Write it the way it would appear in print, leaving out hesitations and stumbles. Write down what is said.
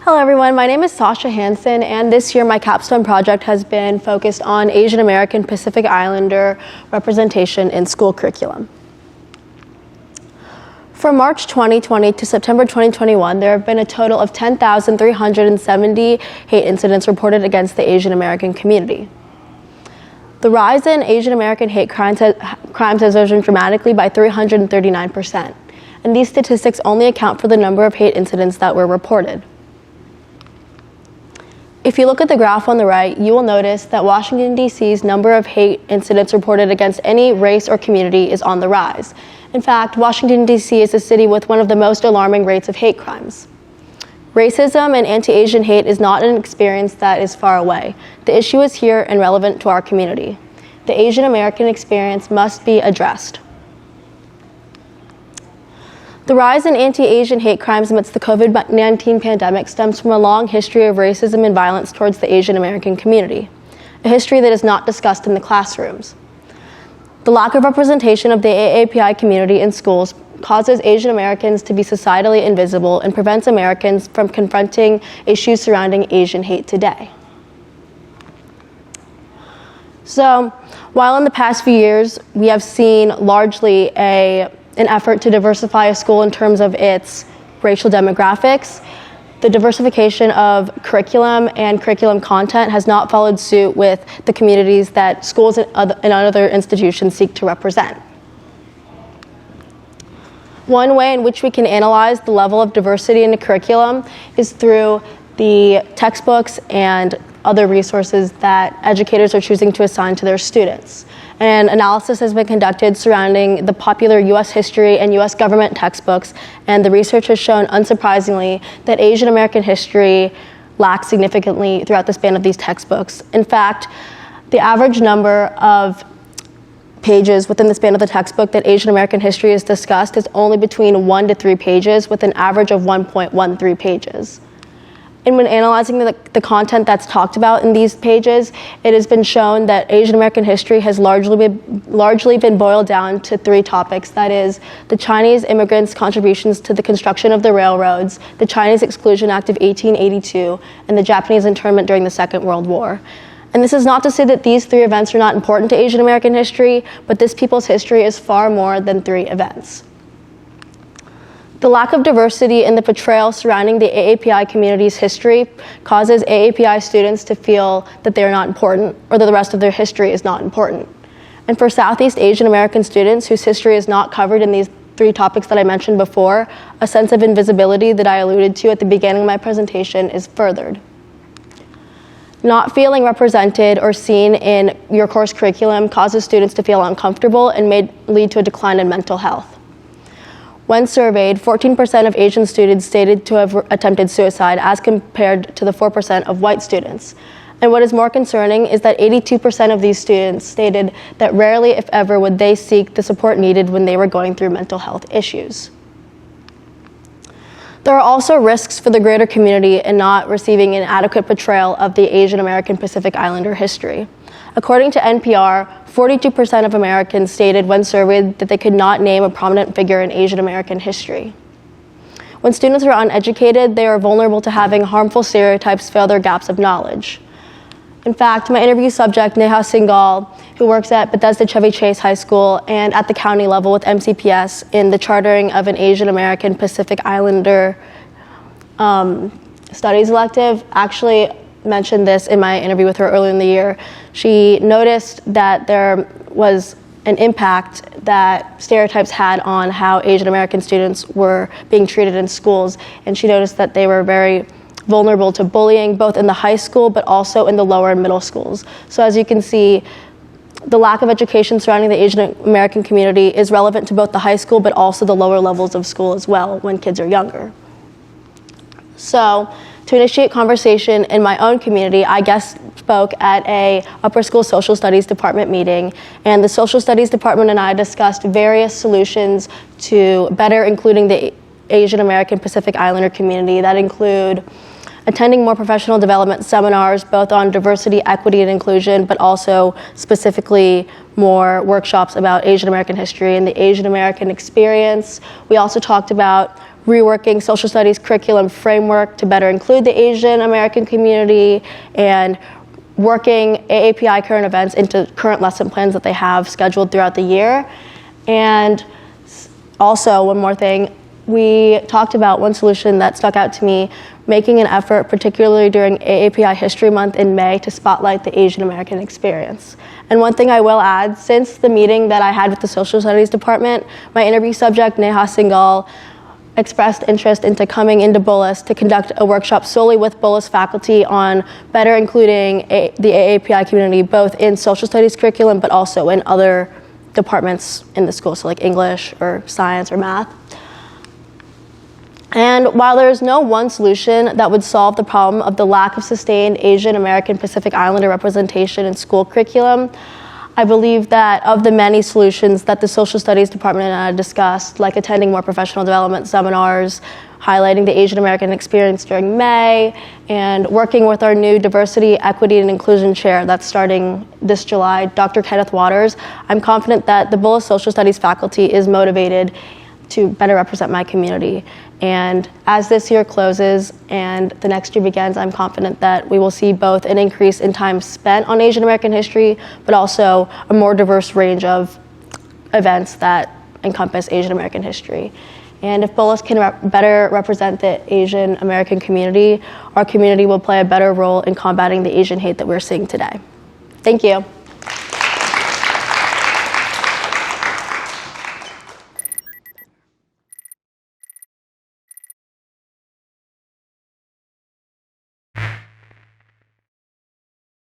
Hello everyone, my name is Sasha Hanson, and this year my capstone project has been focused on Asian American Pacific Islander representation in school curriculum. From March 2020 to September 2021, there have been a total of 10,370 hate incidents reported against the Asian American community. The rise in Asian American hate crimes has risen dramatically by 339%, and these statistics only account for the number of hate incidents that were reported. If you look at the graph on the right, you will notice that Washington, D.C.'s number of hate incidents reported against any race or community is on the rise. In fact, Washington, D.C. is a city with one of the most alarming rates of hate crimes. Racism and anti-Asian hate is not an experience that is far away. The issue is here and relevant to our community. The Asian American experience must be addressed. The rise in anti-Asian hate crimes amidst the COVID-19 pandemic stems from a long history of racism and violence towards the Asian American community, a history that is not discussed in the classrooms. The lack of representation of the AAPI community in schools causes Asian Americans to be societally invisible and prevents Americans from confronting issues surrounding Asian hate today. So, while in the past few years we have seen largely an effort to diversify a school in terms of its racial demographics, the diversification of curriculum and curriculum content has not followed suit with the communities that schools and other institutions seek to represent. One way in which we can analyze the level of diversity in the curriculum is through the textbooks and other resources that educators are choosing to assign to their students. An analysis has been conducted surrounding the popular U.S. history and U.S. government textbooks, and the research has shown, unsurprisingly, that Asian American history lacks significantly throughout the span of these textbooks. In fact, the average number of pages within the span of the textbook that Asian American history is discussed is only between 1 to 3 pages, with an average of 1.13 pages. And when analyzing the content that's talked about in these pages, it has been shown that Asian American history has largely been boiled down to 3 topics. That is, the Chinese immigrants' contributions to the construction of the railroads, the Chinese Exclusion Act of 1882, and the Japanese internment during the Second World War. And this is not to say that these 3 events are not important to Asian American history, but this people's history is far more than 3 events. The lack of diversity in the portrayal surrounding the AAPI community's history causes AAPI students to feel that they are not important, or that the rest of their history is not important. And for Southeast Asian American students whose history is not covered in these 3 topics that I mentioned before, a sense of invisibility that I alluded to at the beginning of my presentation is furthered. Not feeling represented or seen in your course curriculum causes students to feel uncomfortable and may lead to a decline in mental health. When surveyed, 14% of Asian students stated to have attempted suicide, as compared to the 4% of white students. And what is more concerning is that 82% of these students stated that rarely, if ever, would they seek the support needed when they were going through mental health issues. There are also risks for the greater community in not receiving an adequate portrayal of the Asian American Pacific Islander history. According to NPR, 42% of Americans stated when surveyed that they could not name a prominent figure in Asian American history. When students are uneducated, they are vulnerable to having harmful stereotypes fill their gaps of knowledge. In fact, my interview subject, Neha Singhal, who works at Bethesda Chevy Chase High School and at the county level with MCPS in the chartering of an Asian American Pacific Islander studies elective, actually mentioned this in my interview with her earlier in the year. She noticed that there was an impact that stereotypes had on how Asian American students were being treated in schools, and she noticed that they were very vulnerable to bullying, both in the high school but also in the lower and middle schools. So as you can see, the lack of education surrounding the Asian American community is relevant to both the high school but also the lower levels of school as well when kids are younger. So, to initiate conversation in my own community, I guest spoke at a upper school social studies department meeting, and the social studies department and I discussed various solutions to better including the Asian American Pacific Islander community that include attending more professional development seminars, both on diversity, equity, and inclusion, but also specifically more workshops about Asian American history and the Asian American experience. We also talked about reworking social studies curriculum framework to better include the Asian American community, and working AAPI current events into current lesson plans that they have scheduled throughout the year. And also, one more thing, we talked about one solution that stuck out to me, making an effort, particularly during AAPI History Month in May, to spotlight the Asian American experience. And one thing I will add, since the meeting that I had with the Social Studies Department, my interview subject, Neha Singhal, expressed interest into coming into Bullis to conduct a workshop solely with Bullis faculty on better including the AAPI community, both in social studies curriculum, but also in other departments in the school, so like English or science or math. And while there is no one solution that would solve the problem of the lack of sustained Asian American Pacific Islander representation in school curriculum, I believe that of the many solutions that the Social Studies Department discussed, like attending more professional development seminars, highlighting the Asian American experience during May, and working with our new Diversity, Equity, and Inclusion Chair that's starting this July, Dr. Kenneth Waters, I'm confident that the Bullis Social Studies faculty is motivated to better represent my community. And as this year closes and the next year begins, I'm confident that we will see both an increase in time spent on Asian American history, but also a more diverse range of events that encompass Asian American history. And if Bullis can better represent the Asian American community, our community will play a better role in combating the Asian hate that we're seeing today. Thank you.